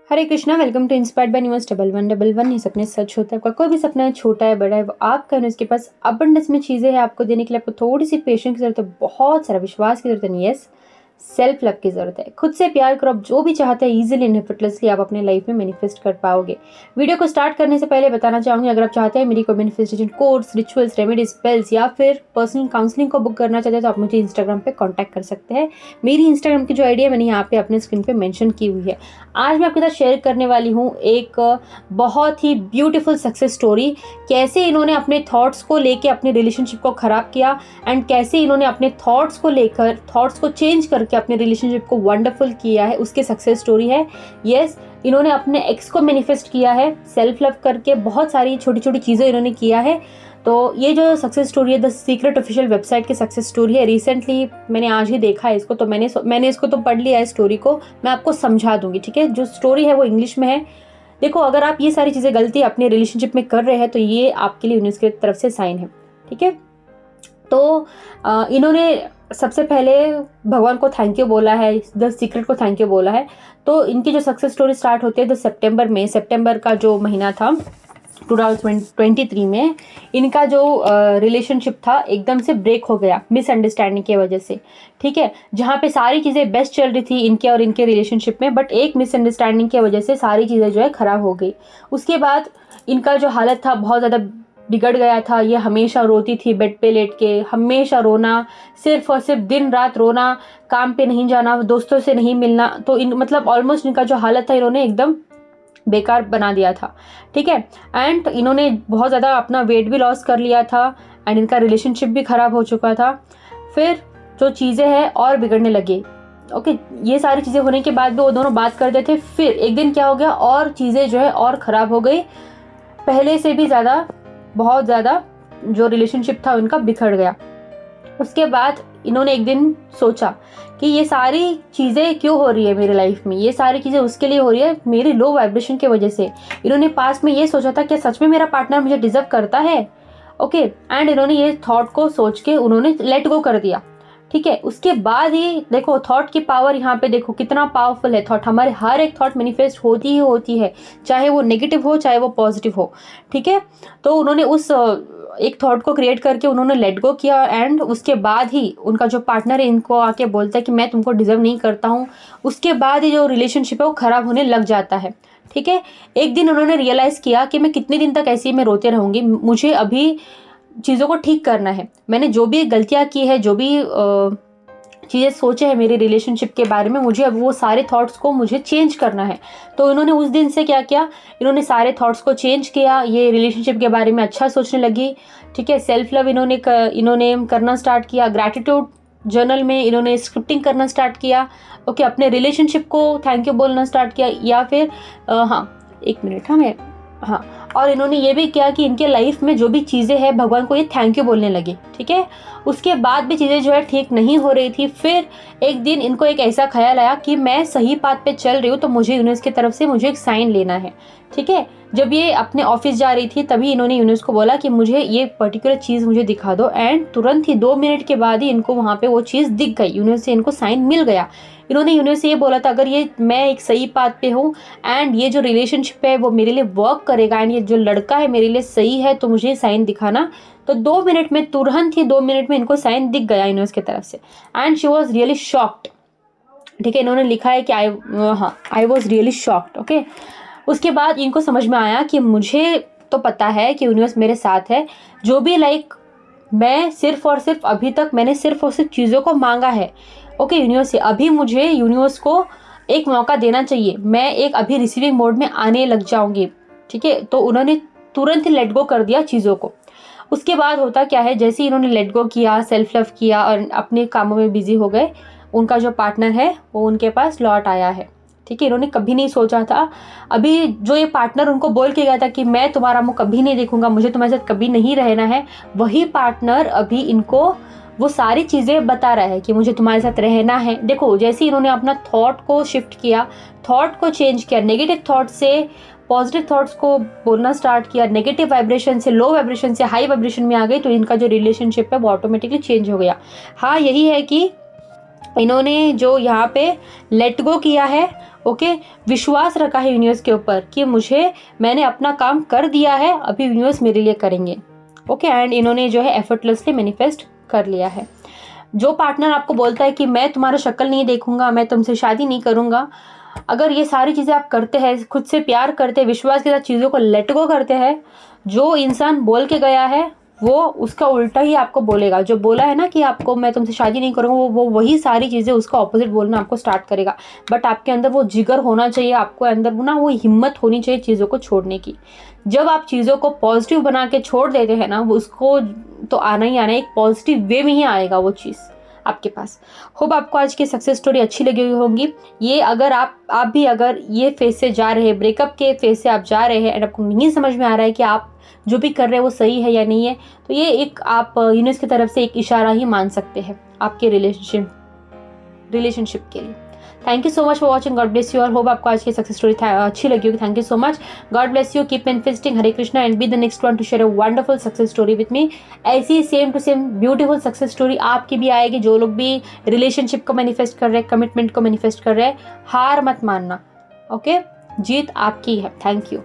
Hare Krishna, welcome to inspired by news. Double one double one ये सपने सच होता है। आपका कोई भी सपना है, छोटा है बड़ा है, वो आपका है, उसके पास अबंडेंस में चीज़ें हैं आपको देने के लिए। आपको थोड़ी सी पेशेंस की जरूरत है, बहुत सारा विश्वास की जरूरत है, यस सेल्फ लव की जरूरत है। खुद से प्यार करो, आप जो भी चाहते हैं इजीली एंड एफर्टलेसली आप अपने लाइफ में मैनिफेस्ट कर पाओगे। वीडियो को स्टार्ट करने से पहले बताना चाहूंगी, अगर आप चाहते हैं मेरी कोई manifestation course, rituals, remedies, spells या फिर पर्सनल काउंसलिंग को बुक करना चाहते हैं तो आप मुझे इंस्टाग्राम पे कांटेक्ट कर सकते हैं। मेरी इंस्टाग्राम की जो आईडी है मैंने यहाँ पे अपने स्क्रीन पे मेंशन की हुई है। आज मैं आपके साथ शेयर करने वाली हूँ एक बहुत ही ब्यूटीफुल सक्सेस स्टोरी। कैसे इन्होंने अपने थॉट्स को लेके अपने रिलेशनशिप को ख़राब किया एंड कैसे इन्होंने अपने थॉट्स को लेकर थॉट्स को चेंज करके अपने रिलेशनशिप को वंडरफुल किया है, उसके सक्सेस स्टोरी है। यस, इन्होंने अपने एक्स को मैनिफेस्ट किया है सेल्फ लव करके, बहुत सारी छोटी छोटी चीज़ें इन्होंने किया है। तो ये जो सक्सेस स्टोरी है द सीक्रेट ऑफिशियल वेबसाइट की सक्सेस स्टोरी है। रिसेंटली मैंने आज ही देखा है इसको, तो मैंने इसको तो पढ़ लिया है स्टोरी को। मैं आपको समझा दूंगी, ठीक है। जो स्टोरी है वो इंग्लिश में है। देखो, अगर आप ये सारी चीज़ें गलती अपने रिलेशनशिप में कर रहे हैं तो ये आपके लिए यूनिवर्स की तरफ से साइन है, ठीक है। तो इन्होंने सबसे पहले भगवान को थैंक यू बोला है, द सीक्रेट को थैंक यू बोला है। तो इनकी जो सक्सेस स्टोरी स्टार्ट होती है द सितंबर का जो महीना था 2023 में, इनका जो रिलेशनशिप था एकदम से ब्रेक हो गया मिसअंडरस्टैंडिंग की वजह से, ठीक है। जहाँ पे सारी चीज़ें बेस्ट चल रही थी इनके और इनके रिलेशनशिप में, बट एक मिसअंडरस्टैंडिंग की वजह से सारी चीज़ें जो है ख़राब हो गई। उसके बाद इनका जो हालत था बहुत ज़्यादा बिगड़ गया था। ये हमेशा रोती थी बेड पे लेट के, हमेशा रोना, सिर्फ और सिर्फ दिन रात रोना, काम पे नहीं जाना, दोस्तों से नहीं मिलना। तो मतलब ऑलमोस्ट इनका जो हालत था इन्होंने एकदम बेकार बना दिया था, ठीक है। एंड इन्होंने बहुत ज़्यादा अपना वेट भी लॉस कर लिया था एंड इनका रिलेशनशिप भी ख़राब हो चुका था। फिर जो चीज़ें हैं और बिगड़ने लगी, ओके। ये सारी चीज़ें होने के बाद भी वो दोनों बात करते थे। फिर एक दिन क्या हो गया, और चीज़ें जो है और ख़राब हो गई, पहले से भी ज़्यादा, बहुत ज़्यादा जो रिलेशनशिप था उनका बिखर गया। उसके बाद इन्होंने एक दिन सोचा कि ये सारी चीज़ें क्यों हो रही है मेरी लाइफ में, ये सारी चीज़ें उसके लिए हो रही है, मेरी लो वाइब्रेशन की वजह से। इन्होंने पास में ये सोचा था कि सच में मेरा पार्टनर मुझे डिजर्व करता है, ओके। एंड इन्होंने ये थॉट को सोच के उन्होंने लेट गो कर दिया, ठीक है। उसके बाद ही देखो थॉट की पावर, यहाँ पे देखो कितना पावरफुल है थॉट। हमारे हर एक थॉट मैनिफेस्ट होती ही होती है, चाहे वो नेगेटिव हो चाहे वो पॉजिटिव हो, ठीक है। तो उन्होंने उस एक थॉट को क्रिएट करके उन्होंने लेट गो किया एंड उसके बाद ही उनका जो पार्टनर है इनको आके बोलता है कि मैं तुमको डिजर्व नहीं करता हूँ। उसके बाद ही जो रिलेशनशिप है वो ख़राब होने लग जाता है, ठीक है। एक दिन उन्होंने रियलाइज़ किया कि मैं कितने दिन तक ऐसे ही मैं रोते रहूँगी, मुझे अभी चीज़ों को ठीक करना है। मैंने जो भी गलतियाँ की है, जो भी चीज़ें सोचे हैं मेरे रिलेशनशिप के बारे में, मुझे अब वो सारे थॉट्स को मुझे चेंज करना है। तो इन्होंने उस दिन से क्या किया, इन्होंने सारे थॉट्स को चेंज किया, ये रिलेशनशिप के बारे में अच्छा सोचने लगी, ठीक है। सेल्फ लव इन्होंने करना स्टार्ट किया। ग्रैटिट्यूड जर्नल में इन्होंने स्क्रिप्टिंग करना स्टार्ट किया, ओके। अपने रिलेशनशिप को थैंक यू बोलना स्टार्ट किया, या फिर हाँ एक मिनट, हाँ, और इन्होंने ये भी किया कि इनके लाइफ में जो भी चीज़ें हैं भगवान को ये थैंक यू बोलने लगे, ठीक है। उसके बाद भी चीज़ें जो है ठीक नहीं हो रही थी। फिर एक दिन इनको एक ऐसा ख्याल आया कि मैं सही पाथ पे चल रही हूँ, तो मुझे यूनिवर्स की तरफ से मुझे एक साइन लेना है, ठीक है। जब ये अपने ऑफिस जा रही थी तभी इन्होंने यूनिवर्स को बोला कि मुझे ये पर्टिकुलर चीज़ मुझे दिखा दो, एंड तुरंत ही 2 मिनट के बाद ही इनको वहाँ पे वो चीज़ दिख गई, यूनिवर्स से इनको साइन मिल गया। इन्होंने यूनिवर्स से ये बोला था अगर ये मैं एक सही पाथ पे हूँ एंड ये जो रिलेशनशिप है वो मेरे लिए वर्क करेगा एंड ये जो लड़का है मेरे लिए सही है, तो मुझे साइन दिखाना। तो 2 मिनट में, तुरंत ही 2 मिनट में इनको साइन दिख गया यूनिवर्स की तरफ से and she was really shocked, ठीक है। इन्होंने लिखा है कि I was really shocked, okay. उसके बाद इनको समझ में आया कि मुझे तो पता है कि यूनिवर्स मेरे साथ है, जो भी मैं सिर्फ और सिर्फ अभी तक मैंने सिर्फ और सिर्फ चीज़ों को मांगा है, ओके, यूनिवर्स से। अभी मुझे यूनिवर्स को एक मौका देना चाहिए, मैं एक अभी रिसीविंग मोड में आने लग जाऊंगी, ठीक है। तो उन्होंने तुरंत ही लेट गो कर दिया चीज़ों को। उसके बाद होता क्या है, जैसे ही इन्होंने लेट गो किया, सेल्फ लव किया और अपने कामों में बिजी हो गए, उनका जो पार्टनर है वो उनके पास लौट आया है, ठीक है। इन्होंने कभी नहीं सोचा था, अभी जो ये पार्टनर उनको बोल के गया था कि मैं तुम्हारा मुंह कभी नहीं देखूंगा, मुझे तुम्हारे साथ कभी नहीं रहना है, वही पार्टनर अभी इनको वो सारी चीज़ें बता रहा है कि मुझे तुम्हारे साथ रहना है। देखो, जैसे इन्होंने अपना थॉट को शिफ्ट किया, थॉट को चेंज किया, नेगेटिव थॉट से पॉजिटिव थॉट्स को बोलना स्टार्ट किया, नेगेटिव वाइब्रेशन से लो वाइब्रेशन से हाई वाइब्रेशन में आ गई, तो इनका जो रिलेशनशिप है वो ऑटोमेटिकली चेंज हो गया। हाँ, यही है कि इन्होंने जो यहाँ पे लेट गो किया है, ओके, विश्वास रखा है यूनिवर्स के ऊपर कि मैंने अपना काम कर दिया है, अभी यूनिवर्स मेरे लिए करेंगे, ओके। एंड इन्होंने जो है एफर्टलेसली मैनिफेस्ट कर लिया है। जो पार्टनर आपको बोलता है कि मैं तुम्हारा शक्ल नहीं देखूंगा, मैं तुमसे शादी नहीं करूंगा, अगर ये सारी चीज़ें आप करते हैं, खुद से प्यार करते हैं, विश्वास के साथ चीज़ों को लेट गो करते हैं, जो इंसान बोल के गया है वो उसका उल्टा ही आपको बोलेगा। जो बोला है ना कि आपको मैं तुमसे शादी नहीं करूँगा, वो वही सारी चीज़ें उसका ऑपोजिट बोलना आपको स्टार्ट करेगा। बट आपके अंदर वो जिगर होना चाहिए, आपको अंदर ना वो हिम्मत होनी चाहिए चीज़ों को छोड़ने की। जब आप चीज़ों को पॉजिटिव बना के छोड़ देते हैं ना, वो उसको तो आना ही आना, एक पॉजिटिव वे में ही आएगा वो चीज़ आपके पास। होप आपको आज की सक्सेस स्टोरी अच्छी लगी होंगी। ये अगर आप भी अगर ये फेज से जा रहे हैं, ब्रेकअप के फेज से आप जा रहे हैं एंड आपको नहीं समझ में आ रहा है कि आप जो भी कर रहे हैं वो सही है या नहीं है, तो ये एक आप यूनिवर्स की तरफ से एक इशारा ही मान सकते हैं आपके रिलेशनशिप के लिए। Thank you so much for watching. God bless you और होप आपको आज की सक्सेस स्टोरी अच्छी लगी होगी। Thank you so much. God bless you, keep manifesting. Hare Krishna and be the next one to share a wonderful success story with me. ऐसी same to same beautiful success story आपकी भी आएगी। जो लोग भी रिलेशनशिप को मैनिफेस्ट कर रहे हैं, कमिटमेंट को मैनिफेस्ट कर रहे हैं, हार मत मानना, ओके। जीत आपकी है। Thank you.